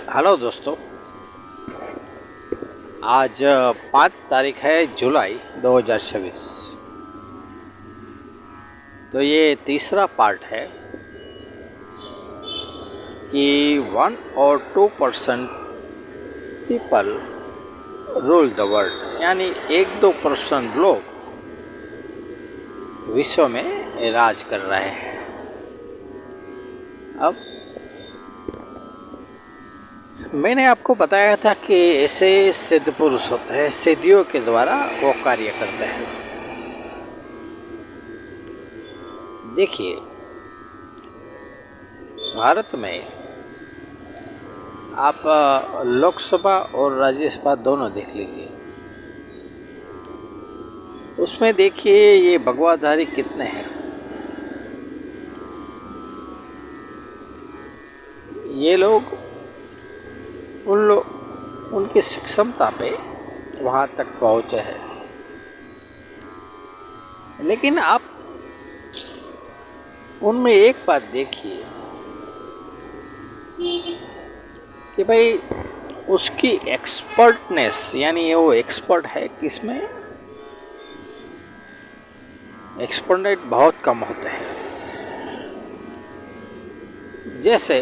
Hello दोस्तों। आज 5 तारीख है जुलाई 2026। तो ये तीसरा पार्ट है कि 1 और 2% पीपल रूल द वर्ल्ड, यानी 1-2% लोग विश्व में राज कर रहे हैं। अब मैंने आपको बताया था कि ऐसे सिद्ध पुरुष होते हैं, सिद्धियों के द्वारा वो कार्य करते हैं। देखिए, भारत में आप लोकसभा और राज्यसभा दोनों देख लीजिए। उसमें देखिए ये भगवाधारी कितने हैं। ये लोग उनकी सक्षमता पे वहाँ तक पहुँचे हैं। लेकिन आप उनमें एक बात देखिए कि भाई उसकी एक्सपर्टनेस, यानी वो एक्सपर्ट है किसमें, एक्सपर्ट बहुत कम होते हैं। जैसे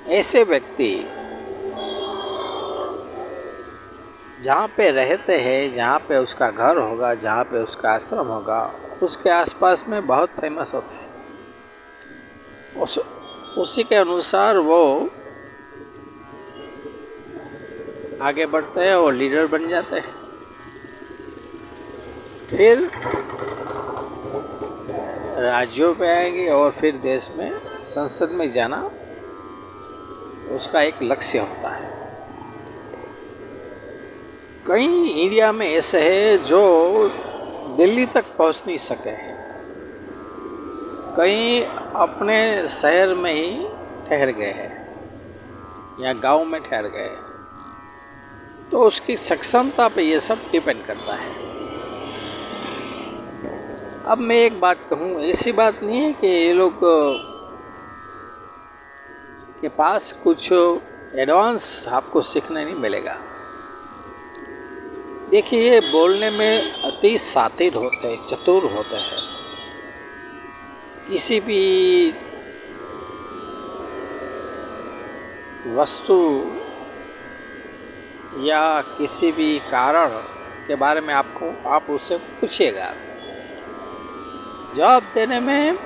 ऐसे व्यक्ति जहाँ पे रहते हैं, जहाँ पे उसका घर होगा, जहाँ पे उसका आश्रम होगा, उसके आसपास में बहुत फेमस होते हैं। उसी के अनुसार वो आगे बढ़ते हैं और लीडर बन जाते हैं। फिर राज्यों पे आएंगे और फिर देश में संसद में जाना उसका एक लक्ष्य होता है। कई इंडिया में ऐसे हैं जो दिल्ली तक पहुंच नहीं सके हैं, कई अपने शहर में ही ठहर गए हैं या गांव में ठहर गए हैं। तो उसकी सक्षमता पे ये सब डिपेंड करता है। अब मैं एक बात कहूँ, ऐसी बात नहीं है कि ये लोग के पास कुछ एडवांस आपको सीखने नहीं मिलेगा। देखिए, ये बोलने में अति शातिर होते हैं, चतुर होते हैं। किसी भी वस्तु या किसी भी कारण के बारे में आप उससे पूछिएगा, जवाब देने में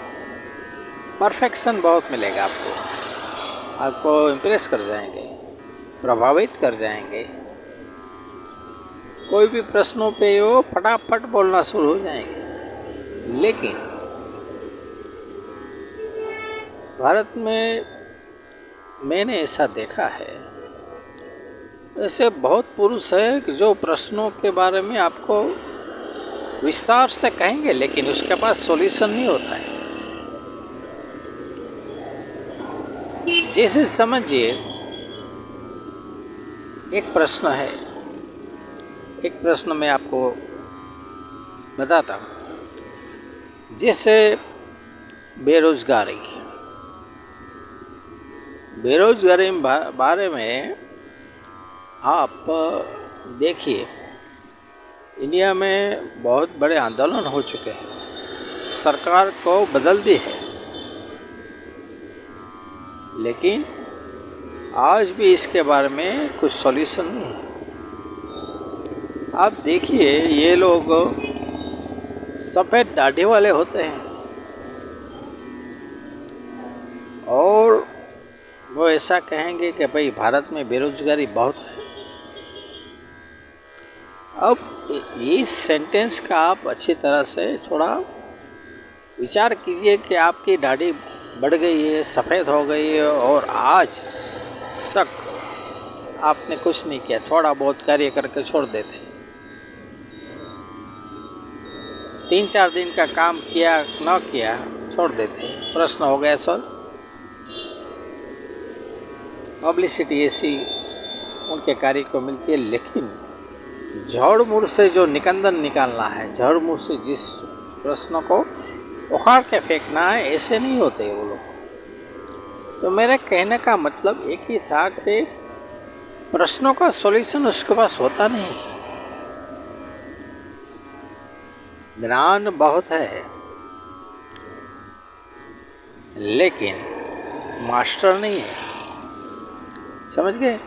परफेक्शन बहुत मिलेगा। आपको इम्प्रेस कर जाएंगे, प्रभावित कर जाएंगे। कोई भी प्रश्नों पे वो फटाफट बोलना शुरू हो जाएंगे। लेकिन भारत में मैंने ऐसा देखा है, ऐसे बहुत पुरुष हैं कि जो प्रश्नों के बारे में आपको विस्तार से कहेंगे, लेकिन उसके पास सॉल्यूशन नहीं होता है। जैसे समझिए, एक प्रश्न है, एक प्रश्न मैं आपको बताता हूँ। जैसे बेरोजगारी बारे में आप देखिए, इंडिया में बहुत बड़े आंदोलन हो चुके हैं, सरकार को बदल दी है, लेकिन आज भी इसके बारे में कुछ सॉल्यूशन नहीं है। आप देखिए, ये लोग सफ़ेद दाढ़ी वाले होते हैं और वो ऐसा कहेंगे कि भाई भारत में बेरोजगारी बहुत है। अब इस सेंटेंस का आप अच्छी तरह से थोड़ा विचार कीजिए कि आपकी दाढ़ी बढ़ गई है, सफ़ेद हो गई है, और आज तक आपने कुछ नहीं किया, थोड़ा बहुत कार्य करके छोड़ देते हैं। 3-4 दिन का काम किया न किया छोड़ देते हैं, प्रश्न हो गया सॉल्व। पब्लिसिटी ऐसी उनके कार्य को मिलती है। लेकिन झाड़ मुड़ से जो निकंदन निकालना है, झाड़ मुड़ से जिस प्रश्न को उखाड़ के फेंकना है, ऐसे नहीं होते वो लोग। तो मेरे कहने का मतलब एक ही था कि प्रश्नों का सॉल्यूशन उसके पास होता नहीं। ज्ञान बहुत है लेकिन मास्टर नहीं है, समझ गए?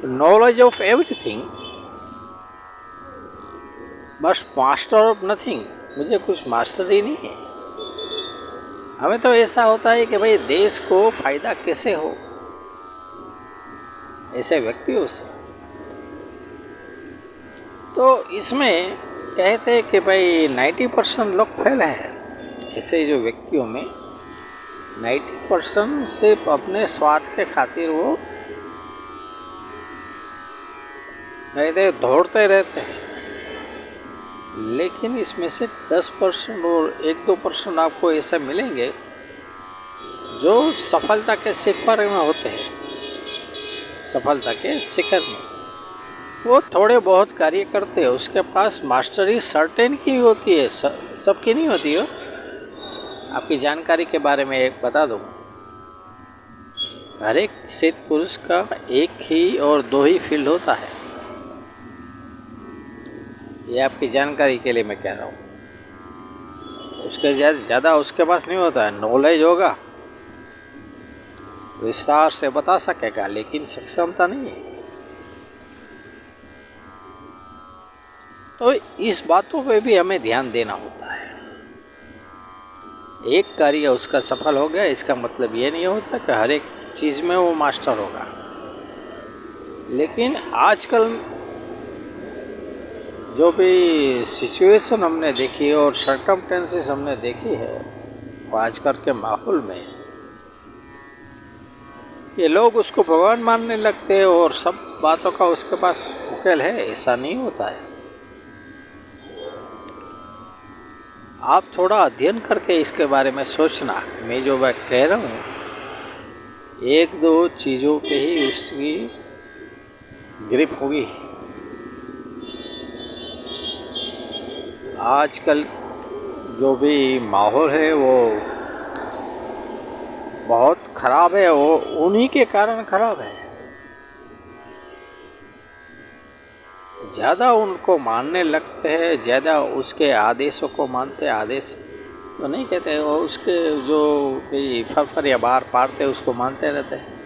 नॉलेज ऑफ एवरीथिंग बस मास्टर ऑफ नथिंग। मुझे कुछ मास्टर ही नहीं है। हमें तो ऐसा होता है कि भाई देश को फायदा कैसे हो ऐसे व्यक्तियों से। तो इसमें कहते हैं कि भाई 90% लोग फेल है। ऐसे जो व्यक्तियों में 90% सिर्फ अपने स्वार्थ के खातिर वो कहते दौड़ते रहते हैं। लेकिन इसमें से 10% और 1-2% आपको ऐसे मिलेंगे जो सफलता के शिखर में होते हैं। सफलता के शिखर में वो थोड़े बहुत कार्य करते हैं, उसके पास मास्टरी सर्टेन की होती है, सबकी नहीं होती हो। आपकी जानकारी के बारे में एक बता दूँ, हर एक सिद्ध पुरुष का एक ही और 2 ही फील्ड होता है। ये आपकी जानकारी के लिए मैं कह रहा हूँ। उसके ज़्यादा उसके पास नहीं होता है। नॉलेज होगा, विस्तार से बता सकेगा, लेकिन सक्षमता नहीं है। तो इस बातों पे भी हमें ध्यान देना होता है। एक कार्य उसका सफल हो गया, इसका मतलब ये नहीं होता कि हर एक चीज़ में वो मास्टर होगा। लेकिन आजकल जो भी सिचुएशन हमने देखी है और सर्कमस्टेंसेस हमने देखी है, वो आजकल के माहौल में ये लोग उसको भगवान मानने लगते हैं और सब बातों का उसके पास उकेल है। ऐसा नहीं होता है। आप थोड़ा अध्ययन करके इसके बारे में सोचना। मैं जो बात कह रहा हूँ, 1-2 चीज़ों पे ही उसकी ग्रिप होगी। आजकल जो भी माहौल है वो बहुत ख़राब है, वो उन्हीं के कारण ख़राब है। ज़्यादा उनको मानने लगते हैं, ज़्यादा उसके आदेशों को मानते। आदेश तो नहीं कहते, वो उसके जो भी फर या बार पारते उसको मानते रहते हैं।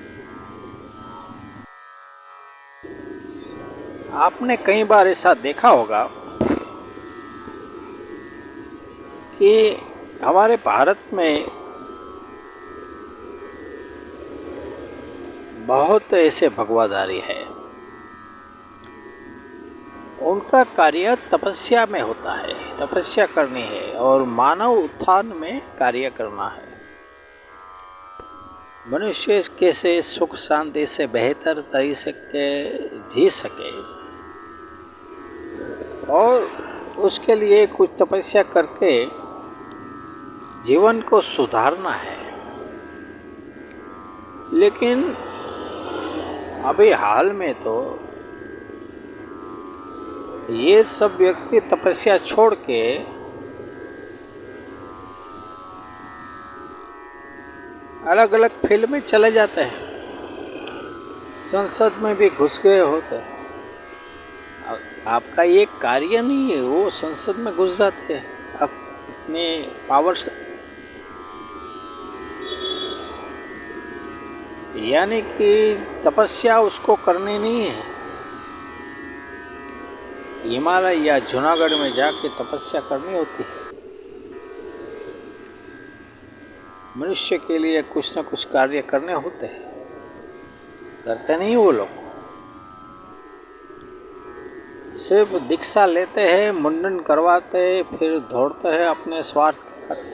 आपने कई बार ऐसा देखा होगा कि हमारे भारत में बहुत ऐसे भगवाधारी है, उनका कार्य तपस्या में होता है। तपस्या करनी है और मानव उत्थान में कार्य करना है। मनुष्य कैसे सुख शांति से बेहतर तरीके से जी सके और उसके लिए कुछ तपस्या करके जीवन को सुधारना है। लेकिन अभी हाल में तो ये सब व्यक्ति तपस्या छोड़ के अलग अलग फील्ड में चले जाते हैं, संसद में भी घुस गए होते हैं। आपका ये कार्य नहीं है, वो संसद में घुस जाते हैं अपने पावर से। यानी कि तपस्या उसको करनी नहीं है। हिमालय या जूनागढ़ में जाके तपस्या करनी होती है। मनुष्य के लिए कुछ न कुछ कार्य करने होते हैं, करते नहीं वो लोग। सिर्फ दीक्षा लेते हैं, मुंडन करवाते हैं, फिर दौड़ते हैं अपने स्वार्थ पर।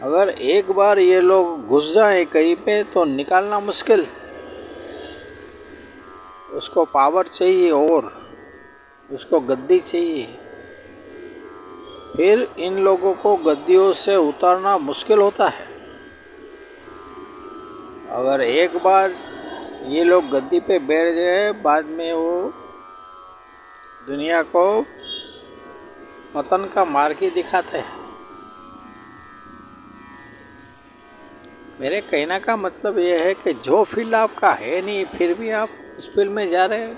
अगर एक बार ये लोग घुस जाए कहीं पे तो निकालना मुश्किल। उसको पावर चाहिए और उसको गद्दी चाहिए। फिर इन लोगों को गद्दियों से उतारना मुश्किल होता है। अगर एक बार ये लोग गद्दी पे बैठ गए, बाद में वो दुनिया को पतन का मार्ग ही दिखाते हैं। मेरे कहने का मतलब ये है कि जो फील्ड आपका है नहीं फिर भी आप उस फील्ड में जा रहे हो,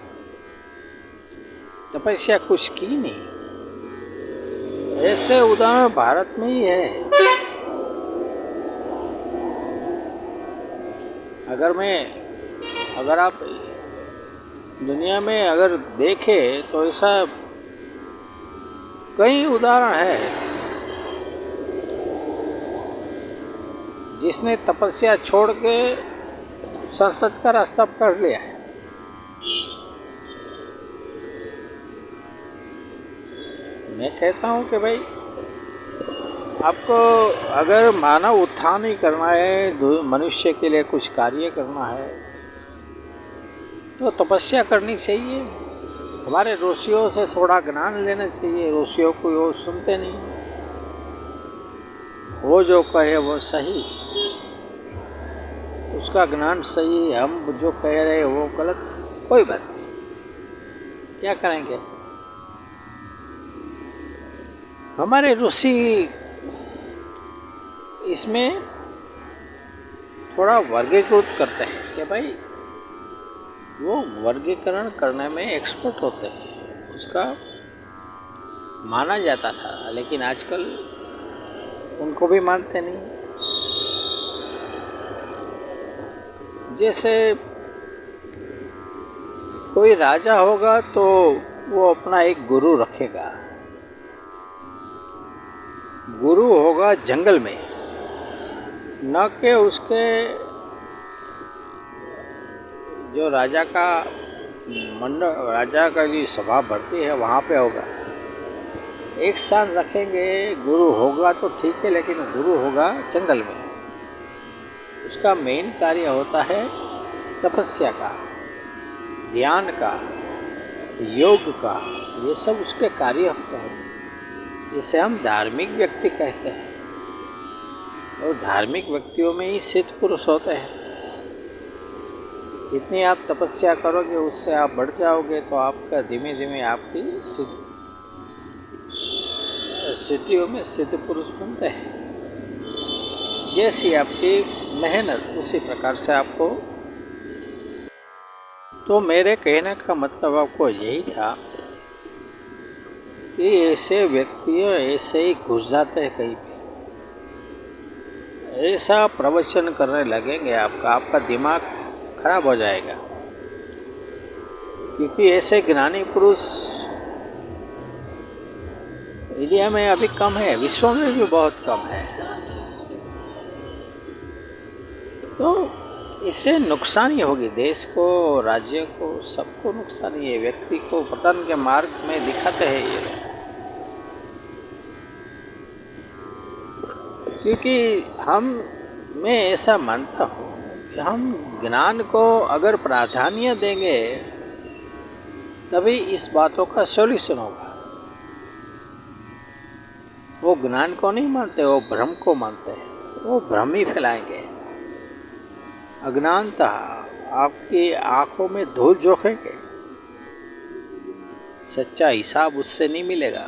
तपस्या कुछ की नहीं। ऐसे उदाहरण भारत में ही है। अगर आप दुनिया में अगर देखें तो ऐसा कई उदाहरण है जिसने तपस्या छोड़ के संसद का रास्ता पकड़ लिया है। मैं कहता हूं कि भाई आपको अगर मानव उत्थान ही करना है, मनुष्य के लिए कुछ कार्य करना है, तो तपस्या करनी चाहिए। हमारे ऋषियों से थोड़ा ज्ञान लेना चाहिए। ऋषियों को वो सुनते नहीं, वो जो कहे वो सही, उसका ज्ञान सही, हम जो कह रहे वो गलत। कोई बात नहीं, क्या करेंगे। हमारे ऋषि इसमें थोड़ा वर्गीकृत करते हैं कि भाई वो वर्गीकरण करने में एक्सपर्ट होते हैं, उसका माना जाता था। लेकिन आजकल उनको भी मानते नहीं। जैसे कोई राजा होगा तो वो अपना एक गुरु रखेगा। गुरु होगा जंगल में, न कि उसके जो राजा का मंडल, राजा का जो सभा बढ़ती है वहाँ पे होगा। एक स्थान रखेंगे, गुरु होगा तो ठीक है, लेकिन गुरु होगा जंगल में। उसका मेन कार्य होता है तपस्या का, ध्यान का, योग का, ये सब उसके कार्य होते हैं। इसे हम धार्मिक व्यक्ति कहते हैं, और धार्मिक व्यक्तियों में ही सिद्ध पुरुष होते हैं। जितनी आप तपस्या करोगे उससे आप बढ़ जाओगे, तो आपका धीमे धीमे आपकी सिद्धियों में सिद्ध पुरुष बनते हैं। जैसी आपकी मेहनत उसी प्रकार से आपको। तो मेरे कहने का मतलब आपको यही था कि ऐसे व्यक्ति ऐसे ही घुस जाते हैं कहीं पे, ऐसा प्रवचन करने लगेंगे, आपका दिमाग खराब हो जाएगा। क्योंकि ऐसे ज्ञानी पुरुष इंडिया में अभी कम है, विश्व में भी बहुत कम है। तो इससे नुकसान ही होगी, देश को, राज्य को, सबको नुकसान ही है। व्यक्ति को पतन के मार्ग में दिखाते हैं ये लोग। क्योंकि मैं ऐसा मानता हूँ कि हम ज्ञान को अगर प्राधान्य देंगे तभी इस बातों का सॉल्यूशन होगा। वो ज्ञान को नहीं मानते, वो भ्रम को मानते हैं, वो भ्रम ही फैलाएंगे। अज्ञानता आपकी आंखों में धूल झोंकेंगे, सच्चा हिसाब उससे नहीं मिलेगा।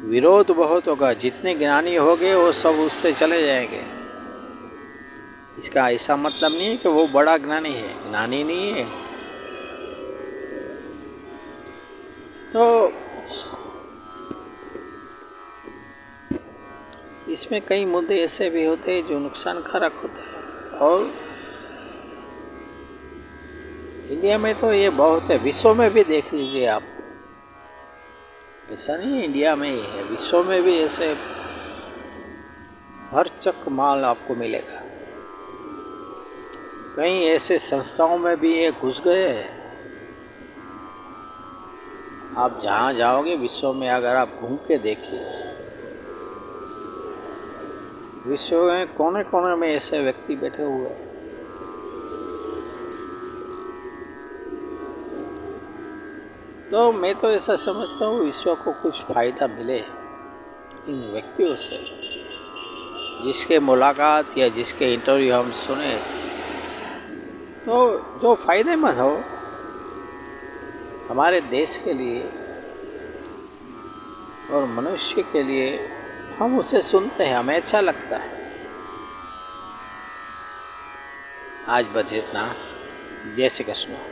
विरोध बहुत होगा, जितने ज्ञानी होंगे वो सब उससे चले जाएंगे। इसका ऐसा मतलब नहीं है कि वो बड़ा ज्ञानी है, ज्ञानी नहीं है। तो इसमें कई मुद्दे ऐसे भी होते हैं जो नुकसानकारक होते हैं, और इंडिया में तो ये बहुत है। विश्व में भी देख लीजिए आप, ऐसा नहीं है इंडिया में ही है, विश्व में भी ऐसे हर चक माल आपको मिलेगा। कई ऐसे संस्थाओं में भी ये घुस गए हैं। आप जहाँ जाओगे विश्व में, अगर आप घूम के देखिए, विश्व में कोने कोने में ऐसे व्यक्ति बैठे हुए हैं। तो मैं तो ऐसा समझता हूँ विश्व को कुछ फायदा मिले इन व्यक्तियों से, जिसके मुलाकात या जिसके इंटरव्यू हम सुने, तो जो फायदेमंद हो हमारे देश के लिए और मनुष्य के लिए, हम उसे सुनते हैं, हमें अच्छा लगता है। आज बस इतना। जय श्री कृष्ण।